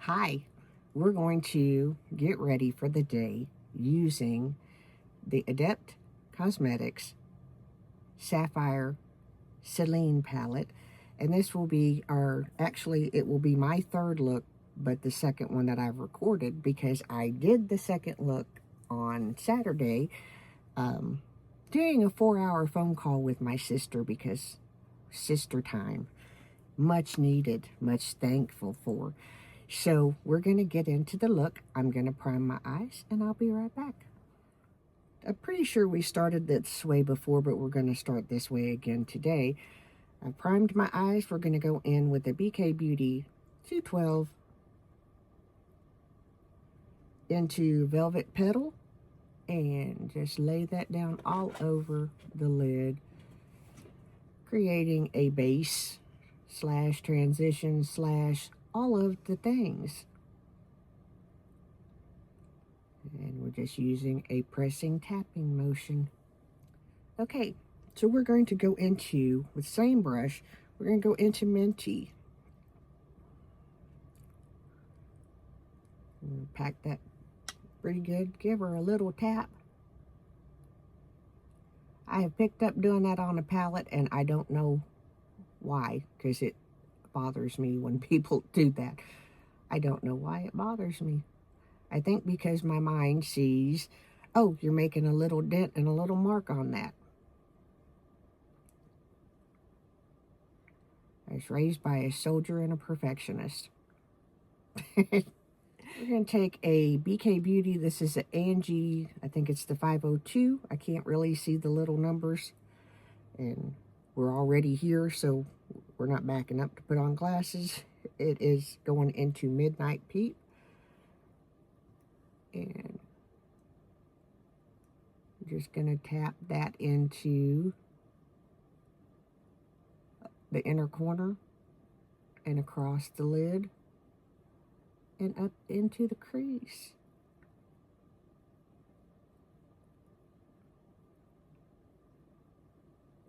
Hi, we're going to get ready for the day using the Adept Cosmetics Sapphire Serene palette. And this will be it will be my third look, but the second one that I've recorded because I did the second look on Saturday, doing a 4-hour phone call with my sister because sister time. Much needed, much thankful for. So we're going to get into the look. I'm going to prime my eyes and I'll be right back. I'm pretty sure we started this way before, but we're going to start this way again today. I primed my eyes. We're going to go in with the BK Beauty 212 into Velvet Petal and just lay that down all over the lid, creating a base / transition / all of the things. And we're just using a pressing tapping motion. Okay, so we're going to go into, with same brush, we're going to go into Minty. Pack that pretty good. Give her a little tap. I have picked up doing that on a palette, and I don't know why, because it bothers me when people do that. I don't know why it bothers me. I think because my mind sees, oh, you're making a little dent and a little mark on that. I was raised by a soldier and a perfectionist. We're going to take a BK Beauty. This is an Angie, I think it's the 502. I can't really see the little numbers. And we're already here, so we're not backing up to put on glasses. It is going into Midnight Peep. And I'm just going to tap that into the inner corner and across the lid and up into the crease.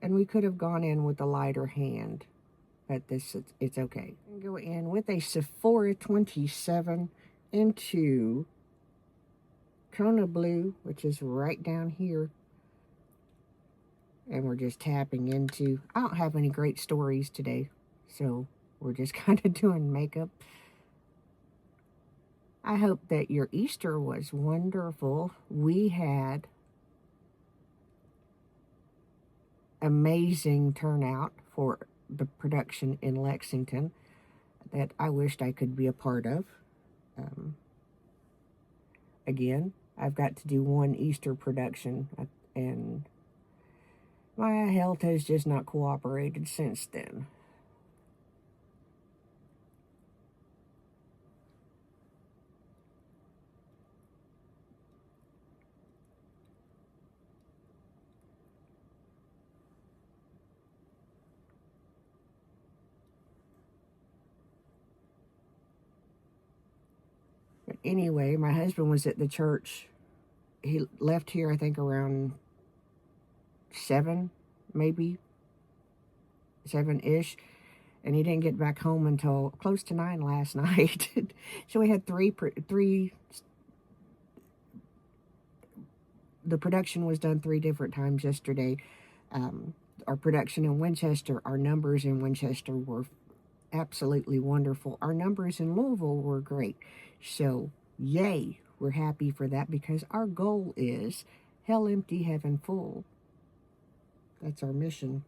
And we could have gone in with a lighter hand, but it's okay. And go in with a Sephora 27 into Kona Blue, which is right down here. And we're just tapping into, I don't have any great stories today, so we're just kind of doing makeup. I hope that your Easter was wonderful. We had amazing turnout for the production in Lexington that I wished I could be a part of. Again, I've got to do one Easter production, and my health has just not cooperated since then. But anyway, my husband was at the church. He left here, I think, around 7, maybe 7-ish. And he didn't get back home until close to 9 last night. So we had three. The production was done 3 different times yesterday. Our production in Winchester, our numbers in Winchester were absolutely wonderful. Our numbers in Louisville were great. So, yay, we're happy for that because our goal is hell empty, heaven full. That's our mission.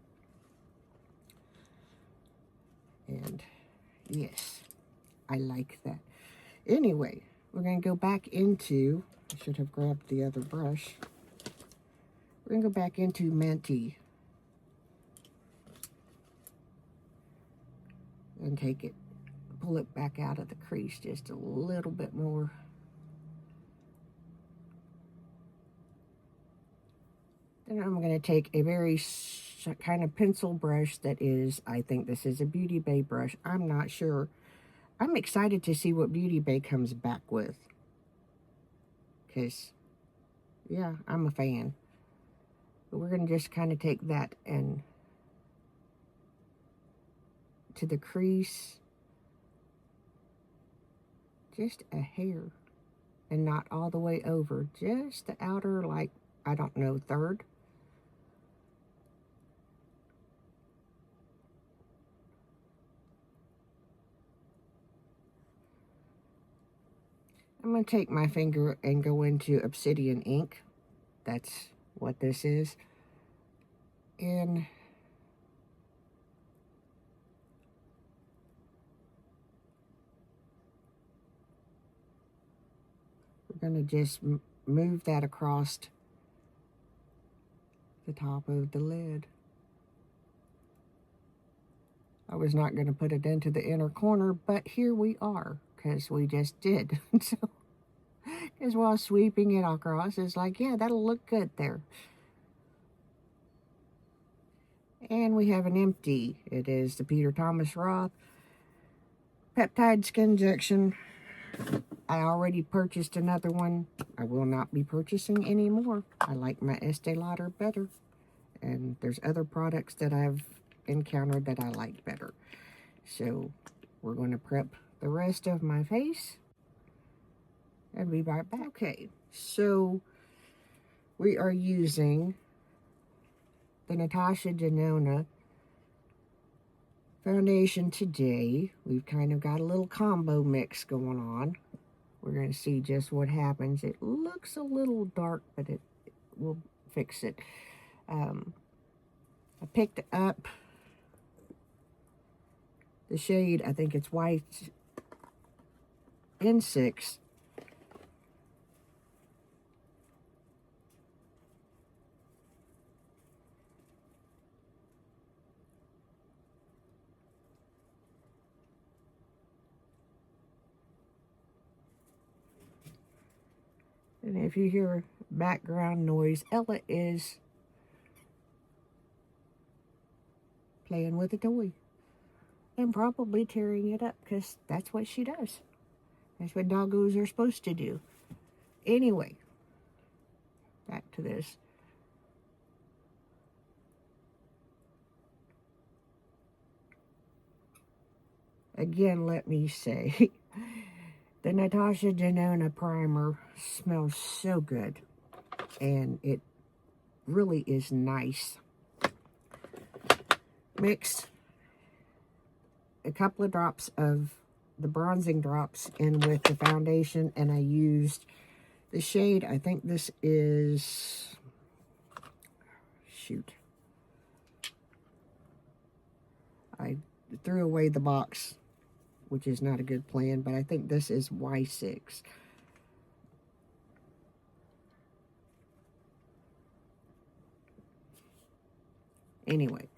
And yes, I like that. Anyway, we're going to go back into, I should have grabbed the other brush. We're going to go back into Minty and take it, pull it back out of the crease just a little bit more. Then I'm going to take a very kind of pencil brush that is, I think this is a Beauty Bay brush. I'm not sure. I'm excited to see what Beauty Bay comes back with. Because, yeah, I'm a fan. But we're going to just kind of take that and to the crease just a hair, and not all the way over, just the outer, like, I don't know, third. I'm going to take my finger and go into Obsidian ink. That's what this is. And we're going to just move that across the top of the lid. I was not going to put it into the inner corner, but here we are, because we just did. So, because while sweeping it across, it's like, yeah, that'll look good there. And we have an empty. It is the Peter Thomas Roth Peptide Skin Injection. I already purchased another one. I will not be purchasing any more. I like my Estee Lauder better. And there's other products that I've encountered that I like better. So we're going to prep the rest of my face and be right back. Okay, so we are using the Natasha Denona foundation today. We've kind of got a little combo mix going on. We're going to see just what happens. It looks a little dark, but it will fix it. I picked up the shade, I think it's white N6. And if you hear background noise, Ella is playing with a toy. And probably tearing it up, because that's what she does. That's what doggos are supposed to do. Anyway, back to this. Again, let me say, the Natasha Denona primer smells so good. And it really is nice. Mixed a couple of drops of the bronzing drops in with the foundation, and I used the shade, I think this is, shoot, I threw away the box, which is not a good plan, but I think this is Y6. Anyway,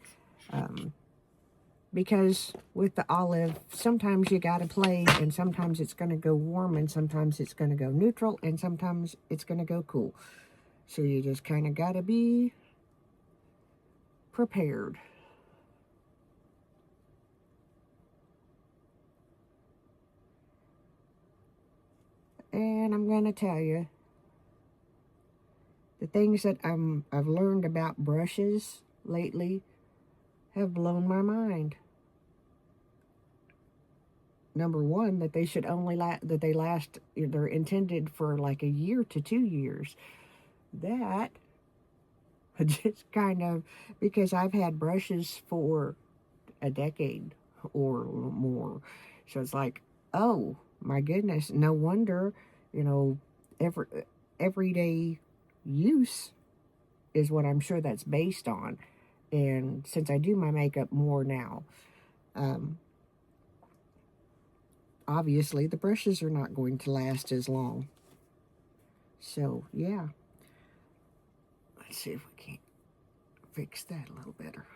because with the olive, sometimes you gotta play, and sometimes it's gonna go warm, and sometimes it's gonna go neutral, and sometimes it's gonna go cool. So you just kind of gotta be prepared. And I'm gonna tell you, the things that I've learned about brushes lately have blown my mind. Number one, that they should only last, they're intended for like a year to 2 years. That just kind of, because I've had brushes for a decade or more. So it's like, oh my goodness, no wonder, you know, everyday use is what I'm sure that's based on. And since I do my makeup more now, obviously the brushes are not going to last as long. So yeah, let's see if we can't fix that a little better.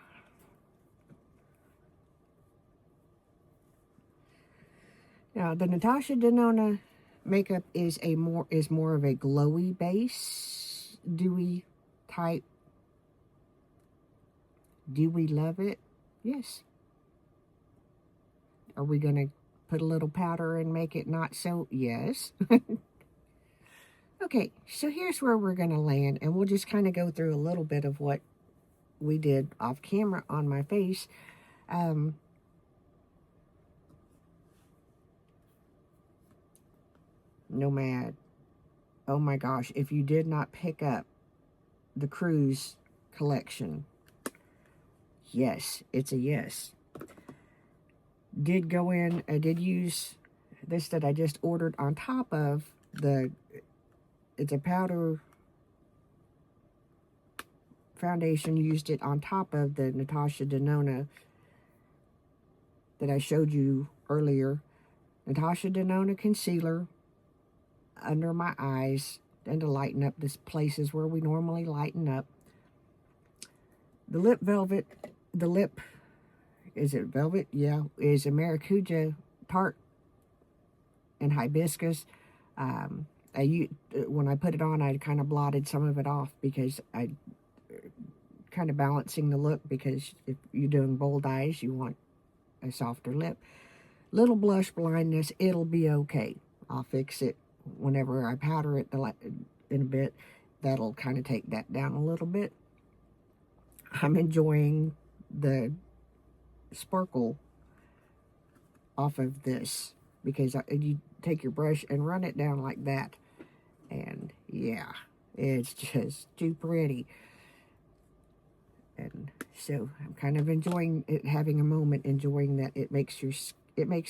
Now the Natasha Denona makeup is more of a glowy base, dewy type. Do we love it? Yes. Are we going to put a little powder and make it not so? Yes. Okay, so here's where we're going to land, and we'll just kind of go through a little bit of what we did off camera on my face. Nomad. Oh my gosh, if you did not pick up the cruise collection, yes, it's a yes. Did go in, I did use this that I just ordered on top of the, it's a powder foundation, used it on top of the Natasha Denona that I showed you earlier. Natasha Denona concealer under my eyes and to lighten up the places where we normally lighten up. The lip velvet, the lip, is it velvet? Yeah, is a Maracuja tart and hibiscus. When I put it on, I kind of blotted some of it off because I kind of balancing the look, because if you're doing bold eyes, you want a softer lip. Little blush blindness, it'll be okay. I'll fix it whenever I powder it in a bit. That'll kind of take that down a little bit. I'm enjoying the sparkle off of this, because you take your brush and run it down like that, and yeah, it's just too pretty. And so I'm kind of enjoying it, having a moment enjoying that. It makes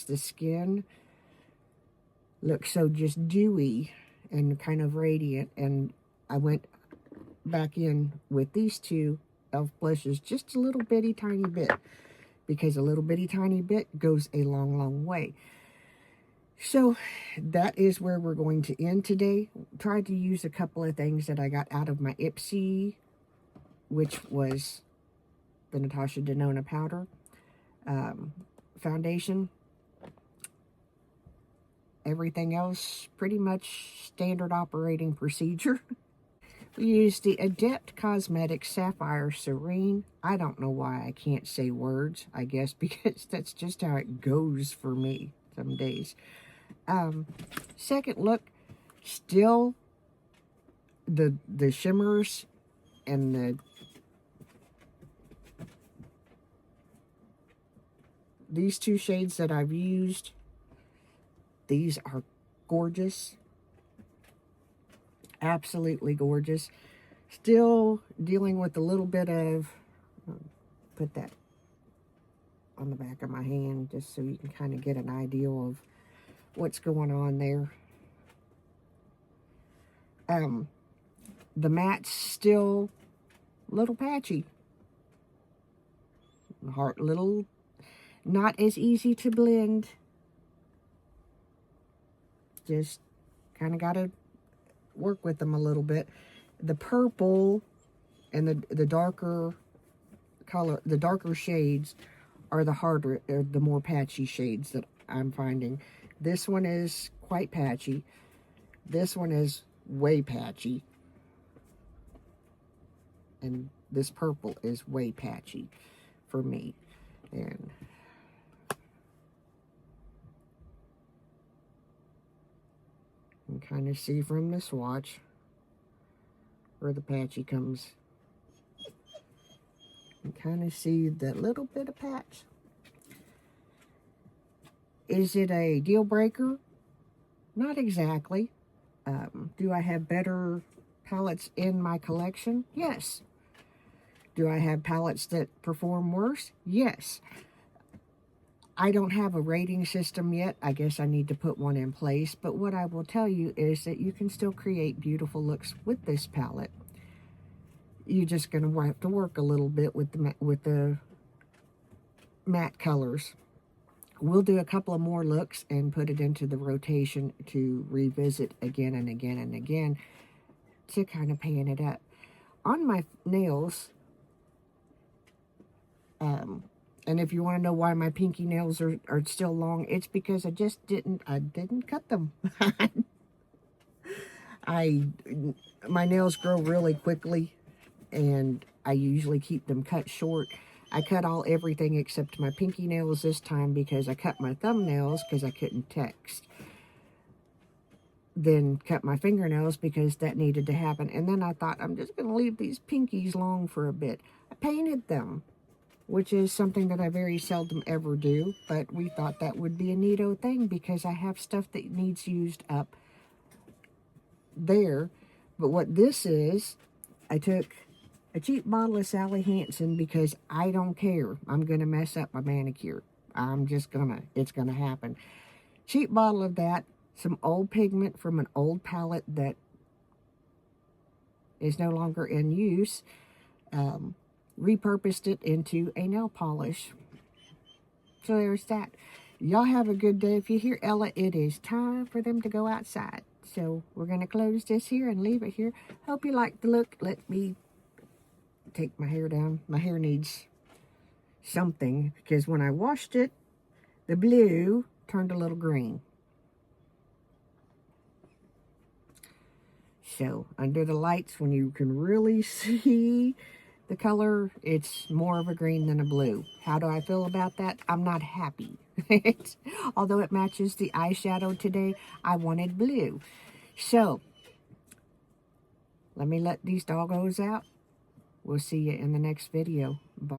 the skin look so just dewy and kind of radiant. And I went back in with these two e.l.f. blushes just a little bitty tiny bit, because a little bitty tiny bit goes a long, long way. So that is where we're going to end today. Tried to use a couple of things that I got out of my Ipsy, which was the Natasha Denona powder foundation. Everything else pretty much standard operating procedure. We used the Adept Cosmetics Sapphire Serene. I don't know why I can't say words. I guess because that's just how it goes for me some days. Second look, still the shimmers and these two shades that I've used, these are gorgeous. Absolutely gorgeous. Still dealing with a little bit of, put that on the back of my hand just so you can kind of get an idea of what's going on there. The matte's still a little patchy. Little, not as easy to blend. Just kind of got to work with them a little bit. The purple and the darker color, the darker shades are the harder, the more patchy shades that I'm finding. This one is quite patchy. This one is way patchy. And this purple is way patchy for me. And you can kind of see from the swatch where the patchy comes. You kind of see that little bit of patch. Is it a deal breaker? Not exactly. Do I have better palettes in my collection? Yes. Do I have palettes that perform worse? Yes. I don't have a rating system yet. I guess I need to put one in place. But what I will tell you is that you can still create beautiful looks with this palette. You're just going to have to work a little bit with the matte colors. We'll do a couple of more looks and put it into the rotation to revisit again and again and again to kind of pan it up. On my nails, and if you want to know why my pinky nails are still long, it's because I didn't cut them. My nails grow really quickly, and I usually keep them cut short. I cut everything except my pinky nails this time because I cut my thumbnails because I couldn't text. Then cut my fingernails because that needed to happen. And then I thought, I'm just going to leave these pinkies long for a bit. I painted them, which is something that I very seldom ever do. But we thought that would be a neato thing because I have stuff that needs used up there. But what this is, I took a cheap bottle of Sally Hansen because I don't care. I'm going to mess up my manicure. I'm just going to, it's going to happen. Cheap bottle of that, some old pigment from an old palette that is no longer in use. Repurposed it into a nail polish. So there's that. Y'all have a good day. If you hear Ella, it is time for them to go outside. So we're going to close this here and leave it here. Hope you like the look. Let me take my hair down. My hair needs something because when I washed it, the blue turned a little green. So under the lights, when you can really see the color, it's more of a green than a blue. How do I feel about that? I'm not happy. Although it matches the eyeshadow today, I wanted blue. So, let me let these doggos out. We'll see you in the next video. Bye.